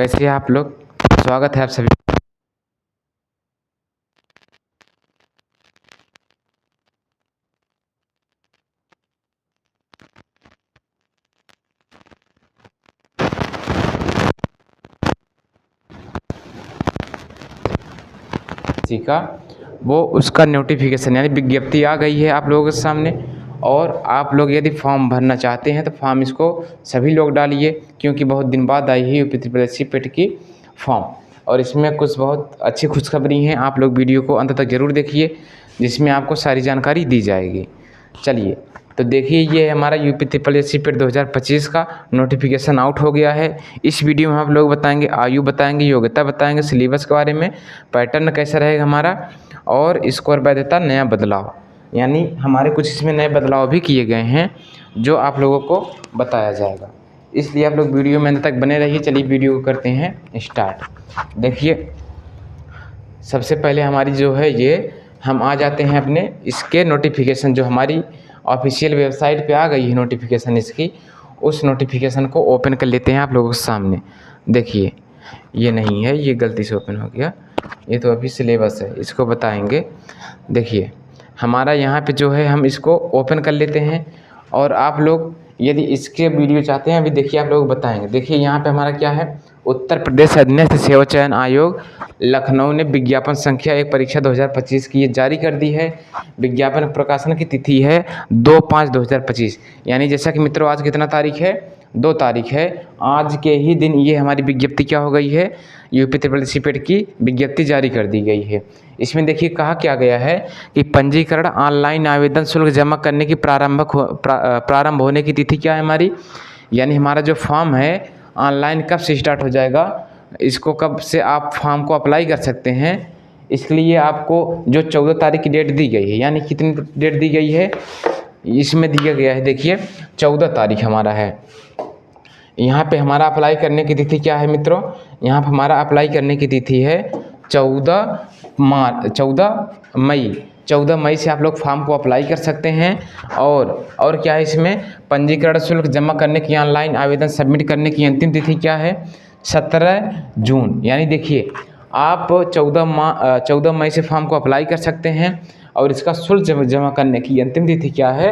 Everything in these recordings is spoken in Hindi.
कैसे हैं आप लोग। स्वागत है आप सभी। जी का वो उसका नोटिफिकेशन यानी विज्ञप्ति आ गई है आप लोगों के सामने। और आप लोग यदि फॉर्म भरना चाहते हैं तो फॉर्म इसको सभी लोग डालिए, क्योंकि बहुत दिन बाद आई है यूपी ट्रिपल एस सी पेट की फॉर्म। और इसमें कुछ बहुत अच्छी खुशखबरी हैं, आप लोग वीडियो को अंत तक ज़रूर देखिए, जिसमें आपको सारी जानकारी दी जाएगी। चलिए तो देखिए, ये हमारा यूपी ट्रिपल एस सी पेट 2025 का नोटिफिकेशन आउट हो गया है। इस वीडियो में हम लोग बताएंगे आयु, बताएंगे योग्यता, बताएंगे सिलेबस के बारे में, पैटर्न कैसा रहेगा हमारा, और स्कोर वैधता नया बदलाव, यानी हमारे कुछ इसमें नए बदलाव भी किए गए हैं जो आप लोगों को बताया जाएगा। इसलिए आप लोग वीडियो में अंत तक बने रहिए। चलिए वीडियो को करते हैं स्टार्ट। देखिए, सबसे पहले हमारी जो है ये हम आ जाते हैं अपने इसके नोटिफिकेशन, जो हमारी ऑफिशियल वेबसाइट पे आ गई है नोटिफिकेशन इसकी, उस नोटिफिकेशन को ओपन कर लेते हैं आप लोगों के सामने। देखिए, ये नहीं है, ये गलती से ओपन हो गया, ये तो अभी सिलेबस है, इसको बताएंगे। देखिए, हमारा यहाँ पे जो है हम इसको ओपन कर लेते हैं। और आप लोग यदि इसके वीडियो चाहते हैं, अभी देखिए आप लोग बताएंगे। देखिए यहाँ पे हमारा क्या है, उत्तर प्रदेश अधीनस्थ सेवा चयन आयोग लखनऊ ने विज्ञापन संख्या 1 परीक्षा 2025 की ये जारी कर दी है। विज्ञापन प्रकाशन की तिथि है 2/5/2025, यानी जैसा कि मित्रों आज कितना तारीख है, 2 तारीख है। आज के ही दिन ये हमारी विज्ञप्ति क्या हो गई है, यूपी ट्रिपल एस सी पेट की विज्ञप्ति जारी कर दी गई है। इसमें देखिए कहा क्या गया है कि पंजीकरण ऑनलाइन आवेदन शुल्क जमा करने की प्रारंभ होने की तिथि क्या है हमारी, यानी हमारा जो फॉर्म है ऑनलाइन कब से स्टार्ट हो जाएगा, इसको कब से आप फॉर्म को अप्लाई कर सकते हैं। इसके लिए आपको जो 14 तारीख की डेट दी गई है, यानी कितनी डेट दी गई है इसमें दिया गया है, देखिए 14 तारीख हमारा है। यहाँ पे हमारा अप्लाई करने की तिथि क्या है मित्रों, यहाँ पे हमारा अप्लाई करने की तिथि है 14 मई से आप लोग फॉर्म को अप्लाई कर सकते हैं। और क्या है, इसमें पंजीकरण शुल्क जमा करने की ऑनलाइन आवेदन सबमिट करने की अंतिम तिथि क्या है, 17 जून। यानी देखिए, आप 14 मई से फॉर्म को अप्लाई कर सकते हैं। और इसका शुल्क जमा करने की अंतिम तिथि क्या है,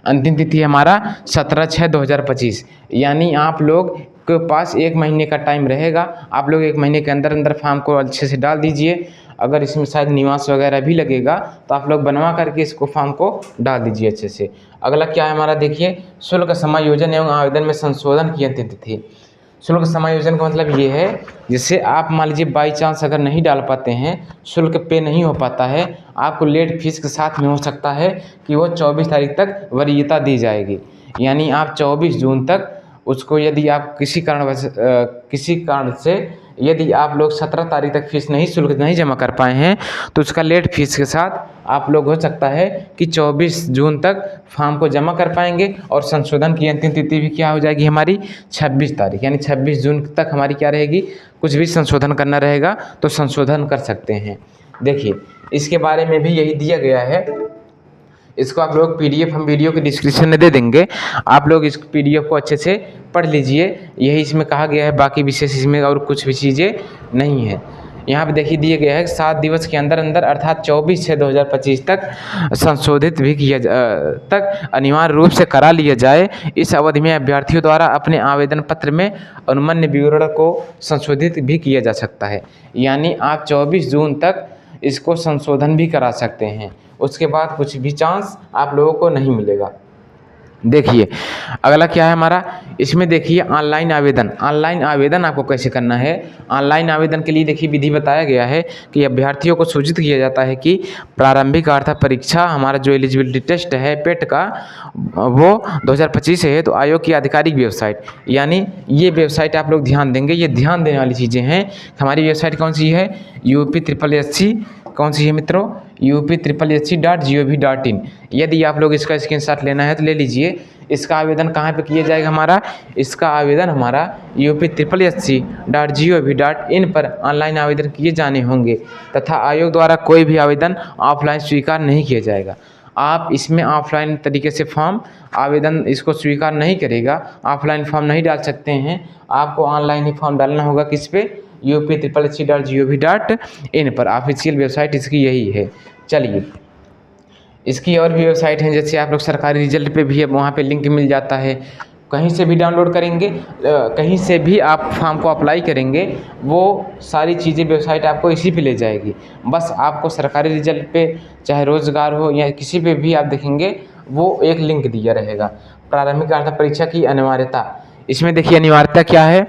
अंतिम तिथि हमारा 17/6/2025, यानी आप लोग के पास 1 महीने का टाइम रहेगा। आप लोग 1 महीने के अंदर अंदर फॉर्म को अच्छे से डाल दीजिए। अगर इसमें शायद निवास वगैरह भी लगेगा तो आप लोग बनवा करके इसको फॉर्म को डाल दीजिए अच्छे से। अगला क्या है हमारा, देखिए शुल्क समायोजन एवं आवेदन में संशोधन की अंतिम तिथि। शुल्क समायोजन का मतलब ये है, जैसे आप मान लीजिए बाई चांस अगर नहीं डाल पाते हैं, शुल्क पे नहीं हो पाता है, आपको लेट फीस के साथ में हो सकता है कि वो 24 तारीख तक वरीयता दी जाएगी। यानी आप 24 जून तक उसको, यदि आप किसी कारण से यदि आप लोग 17 तारीख तक फीस नहीं, शुल्क नहीं जमा कर पाए हैं, तो उसका लेट फीस के साथ आप लोग हो सकता है कि 24 जून तक फॉर्म को जमा कर पाएंगे। और संशोधन की अंतिम तिथि भी क्या हो जाएगी हमारी, 26 तारीख, यानी 26 जून तक हमारी क्या रहेगी, कुछ भी संशोधन करना रहेगा तो संशोधन कर सकते हैं। देखिए, इसके बारे में भी यही दिया गया है। इसको आप लोग PDF हम वीडियो के डिस्क्रिप्शन में दे देंगे, आप लोग इस PDF को अच्छे से पढ़ लीजिए। यही इसमें कहा गया है, बाकी विशेष इसमें और कुछ भी चीज़ें नहीं है। यहाँ पे देखिए दिए गया है 7 दिवस के अंदर अंदर अर्थात 24/6/2025 तक संशोधित भी किया तक अनिवार्य रूप से करा लिया जाए। इस अवधि में अभ्यर्थियों द्वारा अपने आवेदन पत्र में अनुमन्य विवरण को संशोधित भी किया जा सकता है। यानी आप 24 जून तक इसको संशोधन भी करा सकते हैं, उसके बाद कुछ भी चांस आप लोगों को नहीं मिलेगा। देखिए अगला क्या है हमारा, इसमें देखिए ऑनलाइन आवेदन आपको कैसे करना है। ऑनलाइन आवेदन के लिए देखिए विधि बताया गया है कि अभ्यर्थियों को सूचित किया जाता है कि प्रारंभिक अर्थात परीक्षा हमारा जो एलिजिबिलिटी टेस्ट है पेट का, वो 2025 है। तो आयोग की आधिकारिक वेबसाइट, यानी ये वेबसाइट आप लोग ध्यान देंगे, ये ध्यान देने वाली चीज़ें हैं। हमारी वेबसाइट कौन सी है, UP-SSC कौन सी है मित्रों, UP-SSC.gov.in। यदि आप लोग इसका स्क्रीनशॉट लेना है तो ले लीजिए। इसका आवेदन कहाँ पे किया जाएगा हमारा, इसका आवेदन हमारा UP-SSC.gov.in पर ऑनलाइन आवेदन किए जाने होंगे, तथा आयोग द्वारा कोई भी आवेदन ऑफलाइन स्वीकार नहीं किया जाएगा। आप इसमें ऑफलाइन तरीके से फॉर्म आवेदन इसको स्वीकार नहीं करेगा, ऑफलाइन फॉर्म नहीं डाल सकते हैं, आपको ऑनलाइन ही फॉर्म डालना होगा। किस पे? UP.SC.gov.in पर, ऑफिशियल वेबसाइट इसकी यही है। चलिए, इसकी और भी वेबसाइट हैं, जैसे आप लोग सरकारी रिजल्ट पे भी है, वहाँ पे लिंक मिल जाता है, कहीं से भी डाउनलोड करेंगे, कहीं से भी आप फॉर्म को अप्लाई करेंगे, वो सारी चीज़ें वेबसाइट आपको इसी पे ले जाएगी। बस आपको सरकारी रिजल्ट पे, चाहे रोज़गार हो या किसी पे भी आप देखेंगे, वो एक लिंक दिया रहेगा। प्रारंभिक अर्हता परीक्षा की अनिवार्यता, इसमें देखिए अनिवार्यता क्या है,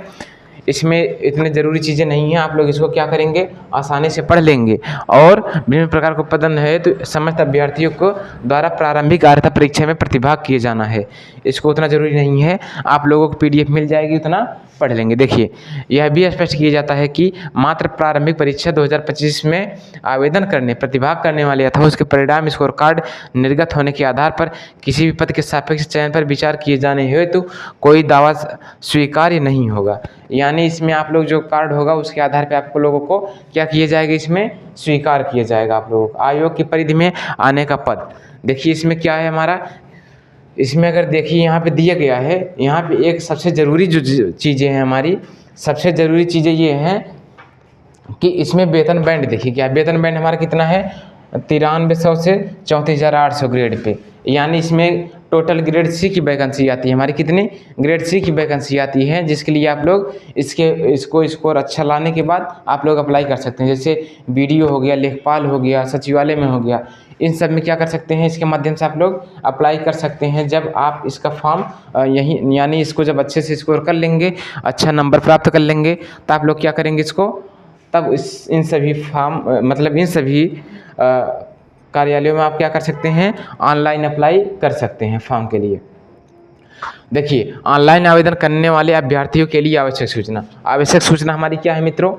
इसमें इतने ज़रूरी चीज़ें नहीं हैं, आप लोग इसको क्या करेंगे, आसानी से पढ़ लेंगे। और विभिन्न प्रकार के पद है तो समस्त अभ्यर्थियों को द्वारा प्रारंभिक अर्हता परीक्षा में प्रतिभाग किए जाना है, इसको उतना ज़रूरी नहीं है, आप लोगों को PDF मिल जाएगी, उतना पढ़ लेंगे। देखिए, यह भी स्पष्ट किया जाता है कि मात्र प्रारंभिक परीक्षा 2025 में आवेदन करने, प्रतिभाग करने वाले अथवा उसके परिणाम स्कोर कार्ड निर्गत होने के आधार पर किसी भी पद के सापेक्ष चयन पर विचार किए जाने हेतु कोई दावा स्वीकार्य नहीं होगा। यानी इसमें आप लोग जो कार्ड होगा उसके आधार पर आपको लोगों को क्या किया जाएगा, इसमें स्वीकार किया जाएगा आप लोगों को। आयोग की परिधि में आने का पद, देखिए इसमें क्या है हमारा, इसमें अगर देखिए यहाँ पे दिया गया है, यहाँ पे एक सबसे ज़रूरी जो चीज़ें हैं हमारी, सबसे ज़रूरी चीज़ें ये हैं कि इसमें वेतन बैंड, देखिए क्या वेतन बैंड हमारा कितना है, 9300 से 34,800 ग्रेड पे। यानी इसमें टोटल ग्रेड सी की वैकेंसी आती है हमारी, कितनी ग्रेड सी की वैकेंसी आती है, जिसके लिए आप लोग इसको स्कोर अच्छा लाने के बाद आप लोग अप्लाई कर सकते हैं। जैसे BDO हो गया, लेखपाल हो गया, सचिवालय में हो गया, इन सब में क्या कर सकते हैं, इसके माध्यम से आप लोग अप्लाई कर सकते हैं। जब आप इसका फॉर्म यही यानी इसको जब अच्छे से स्कोर कर लेंगे, अच्छा नंबर प्राप्त कर लेंगे, तो आप लोग क्या करेंगे इसको, तब इन सभी फॉर्म मतलब इन सभी कार्यालयों में आप क्या कर सकते हैं, ऑनलाइन अप्लाई कर सकते हैं फॉर्म के लिए। देखिए, ऑनलाइन आवेदन करने वाले अभ्यर्थियों के लिए आवश्यक सूचना हमारी क्या है मित्रों,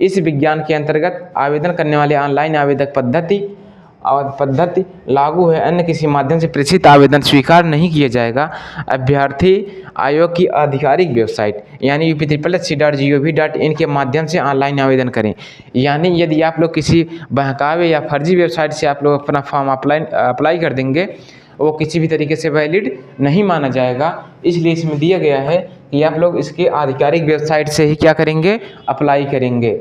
इस विज्ञान के अंतर्गत आवेदन करने वाले ऑनलाइन आवेदक पद्धति लागू है, अन्य किसी माध्यम से प्रेषित आवेदन स्वीकार नहीं किया जाएगा। अभ्यर्थी आयोग की आधिकारिक वेबसाइट यानी UP.SC.gov.in के माध्यम से ऑनलाइन आवेदन करें। यानी यदि आप लोग किसी बहकावे या फर्जी वेबसाइट से आप लोग अपना फॉर्म अप्लाई कर देंगे, वो किसी भी तरीके से वैलिड नहीं माना जाएगा। इसलिए इसमें दिया गया है कि आप लोग इसकी आधिकारिक वेबसाइट से ही क्या करेंगे, अप्लाई करेंगे।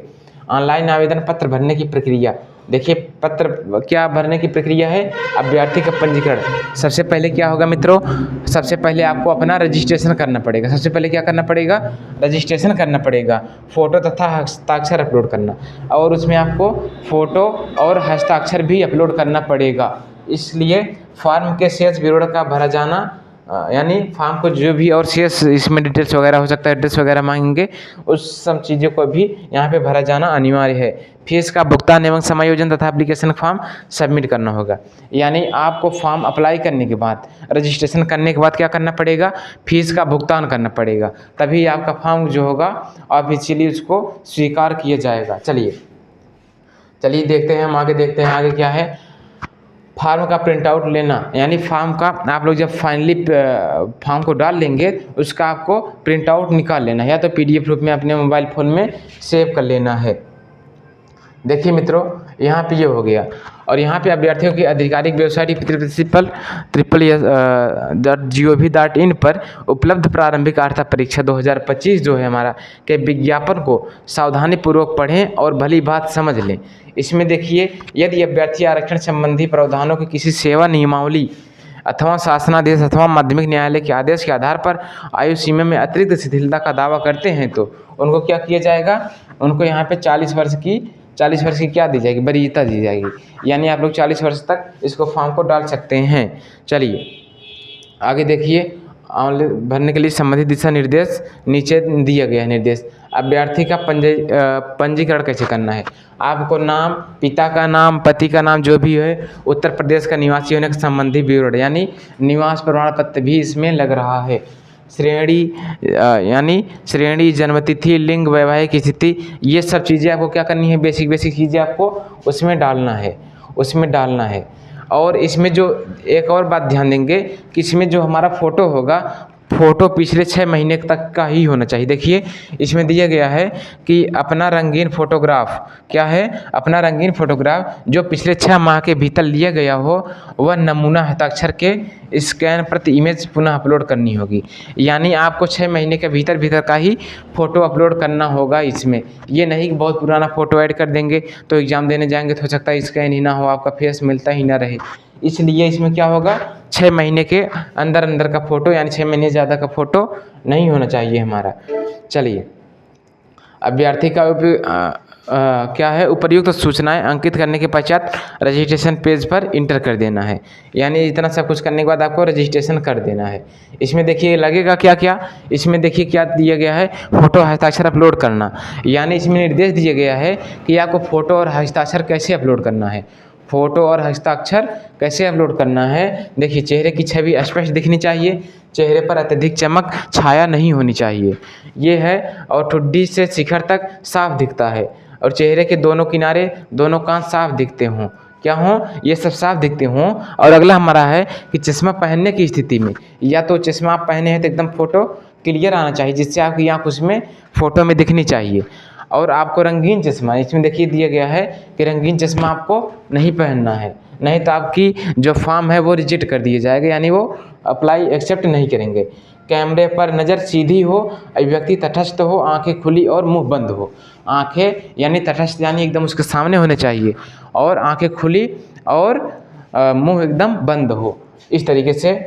ऑनलाइन आवेदन पत्र भरने की प्रक्रिया, देखिए पत्र क्या भरने की प्रक्रिया है, अभ्यर्थी का पंजीकरण। सबसे पहले क्या होगा मित्रों, सबसे पहले आपको अपना रजिस्ट्रेशन करना पड़ेगा। सबसे पहले क्या करना पड़ेगा, रजिस्ट्रेशन करना पड़ेगा, फ़ोटो तथा हस्ताक्षर अपलोड करना, और उसमें आपको फ़ोटो और हस्ताक्षर भी अपलोड करना पड़ेगा। इसलिए फॉर्म के शेष विवरण का भरा जाना, यानी फॉर्म को जो भी और शेष इसमें डिटेल्स वगैरह हो सकता है, एड्रेस वगैरह मांगेंगे, उस सब चीज़ों को भी यहाँ पे भरा जाना अनिवार्य है। फीस का भुगतान एवं समायोजन तथा एप्लीकेशन फॉर्म सबमिट करना होगा। यानी आपको फॉर्म अप्लाई करने के बाद, रजिस्ट्रेशन करने के बाद क्या करना पड़ेगा, फीस का भुगतान करना पड़ेगा, तभी आपका फॉर्म जो होगा ऑफिशियली उसको स्वीकार किया जाएगा। चलिए देखते हैं, हम आगे देखते हैं, आगे क्या है, फार्म का प्रिंट आउट लेना। यानी फार्म का आप लोग जब फाइनली फॉर्म को डाल लेंगे, उसका आपको प्रिंट आउट निकाल लेना है, या तो PDF रूप में अपने मोबाइल फ़ोन में सेव कर लेना है। देखिए मित्रों, यहाँ पे ये हो गया, और यहाँ पे अभ्यर्थियों की आधिकारिक वेबसाइट UP.SC.gov.in पर उपलब्ध प्रारंभिक अर्हता परीक्षा 2025 जो है हमारा के विज्ञापन को सावधानीपूर्वक पढ़ें और भली बात समझ लें। इसमें देखिए, यदि अभ्यर्थी आरक्षण संबंधी प्रावधानों की किसी सेवा नियमावली अथवा शासनादेश अथवा माध्यमिक न्यायालय के आदेश के आधार पर आयु सीमा में अतिरिक्त शिथिलता का दावा करते हैं, तो उनको क्या किया जाएगा, उनको यहाँ पे 40 वर्ष की क्या दी जाएगी, वरीयता दी जाएगी। यानी आप लोग 40 वर्ष तक इसको फॉर्म को डाल सकते हैं। चलिए आगे देखिए, ऑनलाइन भरने के लिए संबंधित दिशा निर्देश नीचे दिया गया है। निर्देश, अभ्यर्थी का पंजीकरण कैसे करना है। आपको नाम, पिता का नाम, पति का नाम जो भी है, उत्तर प्रदेश का निवासी होने के संबंधी विवरण यानी निवास प्रमाण पत्र भी इसमें लग रहा है। श्रेणी यानी श्रेणी, जन्मतिथि, लिंग, वैवाहिक स्थिति, ये सब चीज़ें आपको क्या करनी है, बेसिक चीज़ें आपको उसमें डालना है। और इसमें जो एक और बात ध्यान देंगे कि इसमें जो हमारा फ़ोटो होगा, फ़ोटो पिछले 6 महीने तक का ही होना चाहिए। देखिए इसमें दिया गया है कि अपना रंगीन फ़ोटोग्राफ क्या है, अपना रंगीन फ़ोटोग्राफ जो पिछले 6 माह के भीतर लिया गया हो, वह नमूना हस्ताक्षर के स्कैन प्रति इमेज पुनः अपलोड करनी होगी। यानी आपको 6 महीने के भीतर भीतर का ही फ़ोटो अपलोड करना होगा इसमें। ये नहीं कि बहुत पुराना फ़ोटो ऐड कर देंगे तो एग्ज़ाम देने जाएंगे तो हो सकता है स्कैन ही ना हो, आपका फेस मिलता ही ना रहे। इसलिए इसमें क्या होगा, 6 महीने के अंदर अंदर का फ़ोटो यानी 6 महीने ज़्यादा का फ़ोटो नहीं होना चाहिए हमारा। चलिए, अभ्यर्थी का क्या है, उपर्युक्त सूचनाएं अंकित करने के पश्चात रजिस्ट्रेशन पेज पर इंटर कर देना है। यानी इतना सब कुछ करने के बाद आपको रजिस्ट्रेशन कर देना है। इसमें देखिए लगेगा क्या क्या, इसमें देखिए क्या दिया गया है, फ़ोटो हस्ताक्षर अपलोड करना। यानी इसमें निर्देश दिया गया है कि आपको फ़ोटो और हस्ताक्षर कैसे अपलोड करना है। फ़ोटो और हस्ताक्षर कैसे अपलोड करना है, देखिए चेहरे की छवि स्पष्ट दिखनी चाहिए, चेहरे पर अत्यधिक चमक छाया नहीं होनी चाहिए, ये है। और ठुड्डी से शिखर तक साफ दिखता है और चेहरे के दोनों किनारे दोनों कान साफ दिखते हों, क्या हों, ये सब साफ दिखते हों। और अगला हमारा है कि चश्मा पहनने की स्थिति में, या तो चश्मा आप पहने हैं तो एकदम फ़ोटो क्लियर आना चाहिए जिससे आपकी आँख उसमें फ़ोटो में दिखनी चाहिए। और आपको रंगीन चश्मा, इसमें देखिए दिया गया है कि रंगीन चश्मा आपको नहीं पहनना है, नहीं तो आपकी जो फॉर्म है वो रिजेक्ट कर दिया जाएगा, यानी वो अप्लाई एक्सेप्ट नहीं करेंगे। कैमरे पर नज़र सीधी हो, अभिव्यक्ति तटस्थ हो, आंखें खुली और मुंह बंद हो। आंखें यानी तटस्थ यानी एकदम उसके सामने होने चाहिए, और आंखें खुली और मुंह एकदम बंद हो। इस तरीके से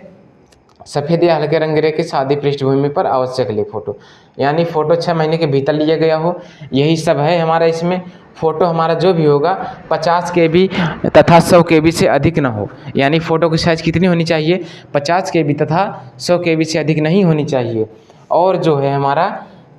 सफ़ेद या हल्के रंग के सादी पृष्ठभूमि पर आवश्यक ले फ़ोटो, यानी फ़ोटो 6 महीने के भीतर लिया गया हो। यही सब है हमारा इसमें। फ़ोटो हमारा जो भी होगा 50 KB तथा 100 KB से अधिक ना हो, यानी फ़ोटो की साइज़ कितनी होनी चाहिए, 50 KB तथा 100 KB से अधिक नहीं होनी चाहिए। और जो है हमारा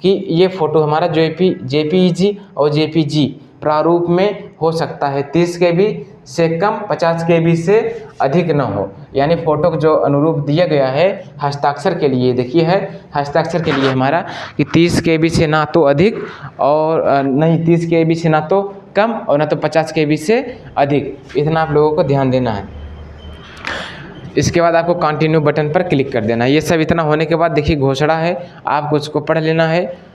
कि ये फ़ोटो हमारा JPEG और JPG प्रारूप में हो सकता है, 30 KB से कम, 50 KB से अधिक न हो। यानी फ़ोटो को जो अनुरूप दिया गया है हस्ताक्षर के लिए, देखिए है हस्ताक्षर के लिए हमारा कि 30 KB से ना तो अधिक और नहीं 30 KB से ना तो कम और ना तो 50 KB से अधिक, इतना आप लोगों को ध्यान देना है। इसके बाद आपको कंटिन्यू बटन पर क्लिक कर देना है। ये सब इतना होने के बाद देखिए घोषणा है, आपको उसको पढ़ लेना है।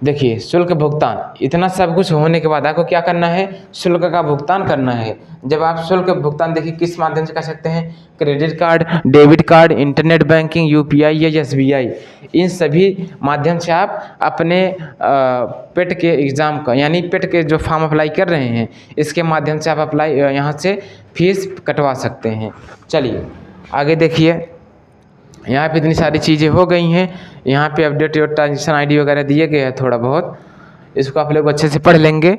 देखिए शुल्क भुगतान, इतना सब कुछ होने के बाद आपको क्या करना है, शुल्क का भुगतान करना है। जब आप शुल्क भुगतान देखिए किस माध्यम से कर सकते हैं, credit card, debit card, internet banking, UPI या SBI, इन सभी माध्यम से आप अपने पेट के एग्ज़ाम का यानी पेट के जो फॉर्म अप्लाई कर रहे हैं इसके माध्यम से आप अप्लाई यहाँ से फीस कटवा सकते हैं। चलिए आगे देखिए, यहाँ पे इतनी सारी चीज़ें हो गई हैं। यहाँ पे अपडेट और ट्रांजेक्शन ID वगैरह दिए गए हैं थोड़ा बहुत, इसको आप लोग अच्छे से पढ़ लेंगे।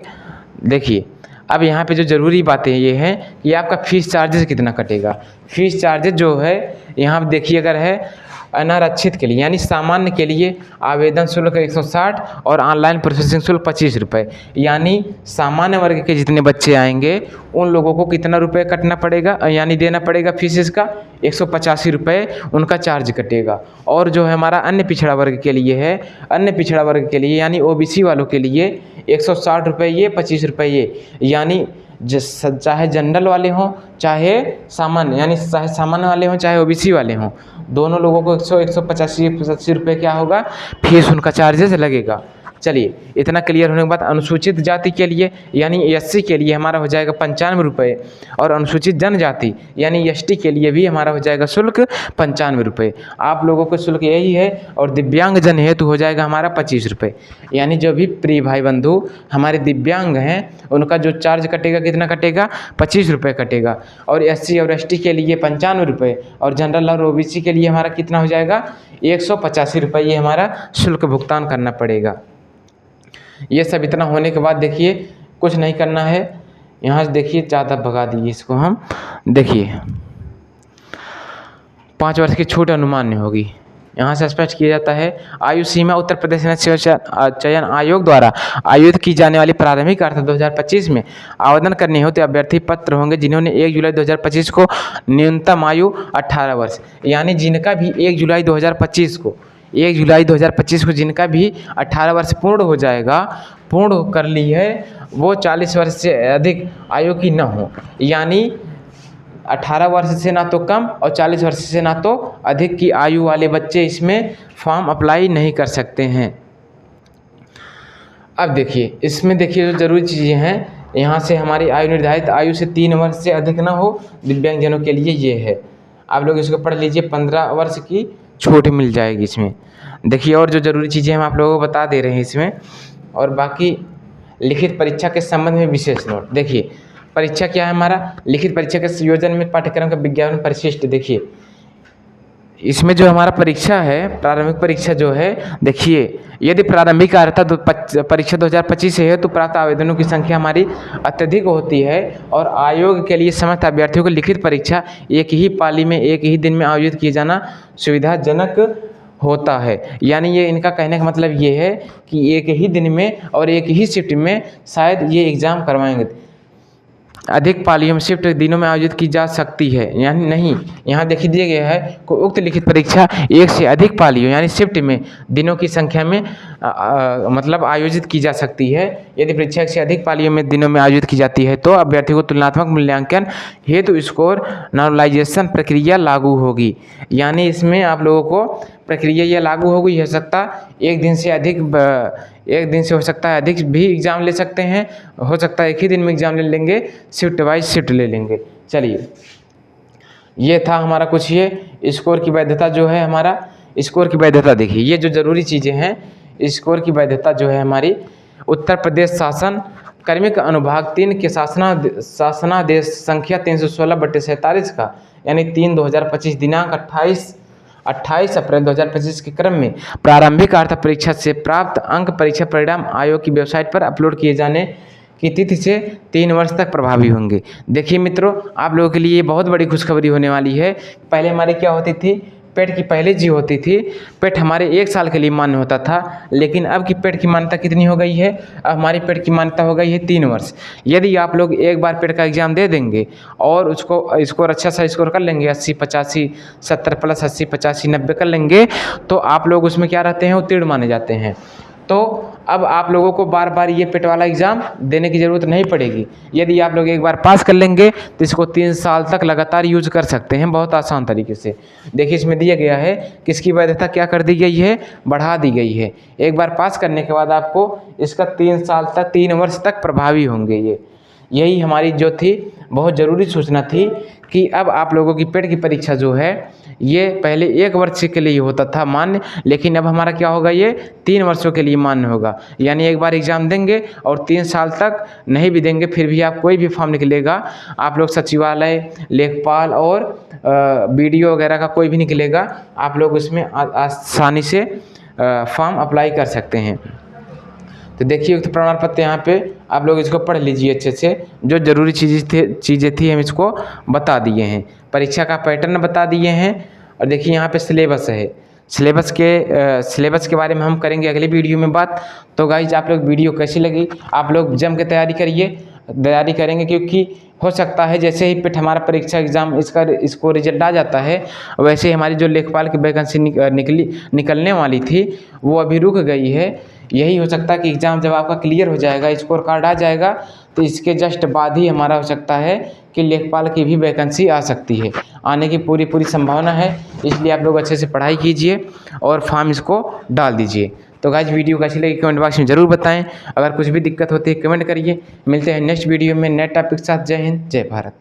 देखिए अब यहाँ पे जो ज़रूरी बातें ये हैं कि आपका फ़ीस चार्जेस कितना कटेगा। फ़ीस चार्जेस जो है यहाँ पे देखिए, अगर है अनारक्षित के लिए यानी सामान्य के लिए आवेदन शुल्क 160 और ऑनलाइन प्रोसेसिंग शुल्क 25 रुपये। यानी सामान्य वर्ग के जितने बच्चे आएंगे उन लोगों को कितना रुपये कटना पड़ेगा, यानी देना पड़ेगा फीस इसका 185 रुपये उनका चार्ज कटेगा। और जो है हमारा अन्य पिछड़ा वर्ग के लिए है, अन्य पिछड़ा वर्ग के लिए यानी OBC वालों के लिए 160 रुपये ये, 25 रुपये ये, यानी चाहे जनरल वाले हों चाहे सामान्य, यानी चाहे सामान्य वाले हों चाहे OBC वाले हों, दोनों लोगों को 185 रुपये क्या होगा फीस उनका चार्जेस लगेगा। चलिए इतना क्लियर होने के बाद अनुसूचित जाति के लिए यानी SC के लिए हमारा हो जाएगा 95 रुपये, और अनुसूचित जनजाति यानी ST के लिए भी हमारा हो जाएगा शुल्क 95 रुपये। आप लोगों को शुल्क यही है। और दिव्यांग जन हेतु हो जाएगा हमारा 25 रुपये। यानी जो भी प्रिय भाई बंधु हमारे दिव्यांग हैं उनका जो चार्ज कटेगा कितना कटेगा, 25 रुपये कटेगा। और SC और ST के लिए 95 रुपये, और जनरल और OBC के लिए हमारा कितना हो जाएगा 185 रुपये, ये हमारा शुल्क भुगतान करना पड़ेगा। ये सब इतना होने के बाद देखिए कुछ नहीं करना है, यहाँ से देखिए ज़्यादा भगा दिए इसको हम। देखिए 5 वर्ष की छूट अनुमान्य होगी, यहाँ से स्पष्ट किया जाता है। आयु सीमा उत्तर प्रदेश चयन आयोग द्वारा आयोजित की जाने वाली प्रारंभिक अर्थात 2025 में आवेदन करने हेतु अभ्यर्थी पत्र होंगे जिन्होंने 1 जुलाई 2025 को न्यूनतम आयु 18 वर्ष, यानी जिनका भी 1 जुलाई 2025 को जिनका भी 18 वर्ष पूर्ण कर ली है वो 40 वर्ष से अधिक आयु की न हो। यानी 18 वर्ष से ना तो कम और 40 वर्ष से ना तो अधिक की आयु वाले बच्चे इसमें फॉर्म अप्लाई नहीं कर सकते हैं। अब देखिए इसमें देखिए जो ज़रूरी चीज़ें हैं, यहाँ से हमारी आयु निर्धारित आयु से 3 वर्ष से अधिक ना हो दिव्यांगजनों के लिए ये है। आप लोग इसको पढ़ लीजिए, 15 वर्ष की छूट मिल जाएगी इसमें। देखिए और जो ज़रूरी चीज़ें हम आप लोगों को बता दे रहे हैं इसमें। और बाकी लिखित परीक्षा के संबंध में विशेष नोट। देखिए परीक्षा क्या है हमारा, लिखित परीक्षा के संयोजन में पाठ्यक्रम का विज्ञापन परिशिष्ट। देखिए इसमें जो हमारा परीक्षा है, प्रारंभिक परीक्षा जो है, देखिए यदि प्रारंभिक अर्हता परीक्षा 2025 से है तो प्राप्त आवेदनों की संख्या हमारी अत्यधिक होती है और आयोग के लिए समस्त अभ्यर्थियों को लिखित परीक्षा एक ही पाली में एक ही दिन में आयोजित किए जाना सुविधाजनक होता है। यानी ये इनका कहने का मतलब ये है कि एक ही दिन में और एक ही शिफ्ट में शायद ये एग्ज़ाम करवाएंगे। अधिक पालियों में शिफ्ट दिनों में आयोजित की जा सकती है, यानी नहीं, यहाँ देखिए दिया गया है कि उक्त लिखित परीक्षा एक से अधिक पालियों यानी शिफ्ट में दिनों की संख्या में मतलब आयोजित की जा सकती है। यदि परीक्षा एक से अधिक पालियों में दिनों में आयोजित की जाती है तो अभ्यर्थी को तुलनात्मक मूल्यांकन हेतु स्कोर नॉर्मलाइजेशन प्रक्रिया लागू होगी। यानी इसमें आप लोगों को प्रक्रिया यह लागू होगी, हो सकता एक दिन से अधिक, एक दिन से हो सकता है अधिक भी एग्ज़ाम ले सकते हैं, हो सकता है एक ही दिन में एग्ज़ाम ले लेंगे, शिफ्ट वाइज शिफ्ट ले लेंगे। चलिए ये था हमारा कुछ ये स्कोर की वैधता जो है हमारा, स्कोर की वैधता देखिए ये जो ज़रूरी चीज़ें हैं, स्कोर की वैधता जो है हमारी उत्तर प्रदेश शासन कार्मिक अनुभाग 3 के शासनादेश संख्या 316/47 का यानी 3/2025 दिनांक 28 अप्रैल 2025 के क्रम में प्रारंभिक अर्हता परीक्षा से प्राप्त अंक परीक्षा परिणाम आयोग की वेबसाइट पर अपलोड किए जाने की तिथि से 3 वर्ष तक प्रभावी होंगे। देखिए मित्रों आप लोगों के लिए बहुत बड़ी खुशखबरी होने वाली है। पहले हमारी क्या होती थी, पेट की पहले जी होती थी, पेट हमारे 1 साल के लिए मान्य होता था, लेकिन अब की पेट की मान्यता कितनी हो गई है, अब हमारी पेट की मान्यता हो गई है 3 वर्ष। यदि आप लोग एक बार पेट का एग्ज़ाम दे देंगे और उसको स्कोर अच्छा सा स्कोर कर लेंगे 80 85 70 प्लस 80 85 90 कर लेंगे तो आप लोग उसमें क्या रहते हैं, उत्तीर्ण माने जाते हैं। तो अब आप लोगों को बार बार ये पेट वाला एग्ज़ाम देने की ज़रूरत नहीं पड़ेगी। यदि आप लोग एक बार पास कर लेंगे तो इसको 3 साल तक लगातार यूज कर सकते हैं बहुत आसान तरीके से। देखिए इसमें दिया गया है किसकी वैधता क्या कर दी गई है, बढ़ा दी गई है। एक बार पास करने के बाद आपको इसका 3 साल तक 3 वर्ष तक प्रभावी होंगे। यही हमारी जो थी बहुत ज़रूरी सूचना थी कि अब आप लोगों की पेट की परीक्षा जो है ये पहले 1 वर्ष के लिए होता था मान्य, लेकिन अब हमारा क्या होगा, ये 3 वर्षों के लिए मान्य होगा। यानी एक बार एग्ज़ाम देंगे और 3 साल तक नहीं भी देंगे फिर भी आप कोई भी फॉर्म निकलेगा, आप लोग सचिवालय, लेखपाल और BDO वगैरह का कोई भी निकलेगा, आप लोग उसमें आसानी से फॉर्म अप्लाई कर सकते हैं। तो देखिए उक्त प्रमाण पत्र यहाँ पे आप लोग इसको पढ़ लीजिए अच्छे से। जो ज़रूरी चीज़ें थी हम इसको बता दिए हैं, परीक्षा का पैटर्न बता दिए हैं। और देखिए यहाँ पे सिलेबस है, सिलेबस के बारे में हम करेंगे अगले वीडियो में बात। तो गाइज आप लोग वीडियो कैसी लगी, आप लोग जम के तैयारी करेंगे क्योंकि हो सकता है जैसे ही पेट हमारा परीक्षा एग्ज़ाम इसको रिजल्ट आ जाता है वैसे ही हमारी जो लेखपाल की वैकेंसी निकलने वाली थी वो अभी रुक गई है। यही हो सकता है कि एग्ज़ाम जब आपका क्लियर हो जाएगा, स्कोर कार्ड आ जाएगा तो इसके जस्ट बाद ही हमारा हो सकता है कि लेखपाल की भी वैकेंसी आ सकती है, आने की पूरी संभावना है। इसलिए आप लोग अच्छे से पढ़ाई कीजिए और फॉर्म इसको डाल दीजिए। तो गाइज वीडियो कैसी लगी कमेंट बॉक्स में ज़रूर बताएं। अगर कुछ भी दिक्कत होती है कमेंट करिए। मिलते हैं नेक्स्ट वीडियो में नए टॉपिक के साथ। जय हिंद, जय भारत।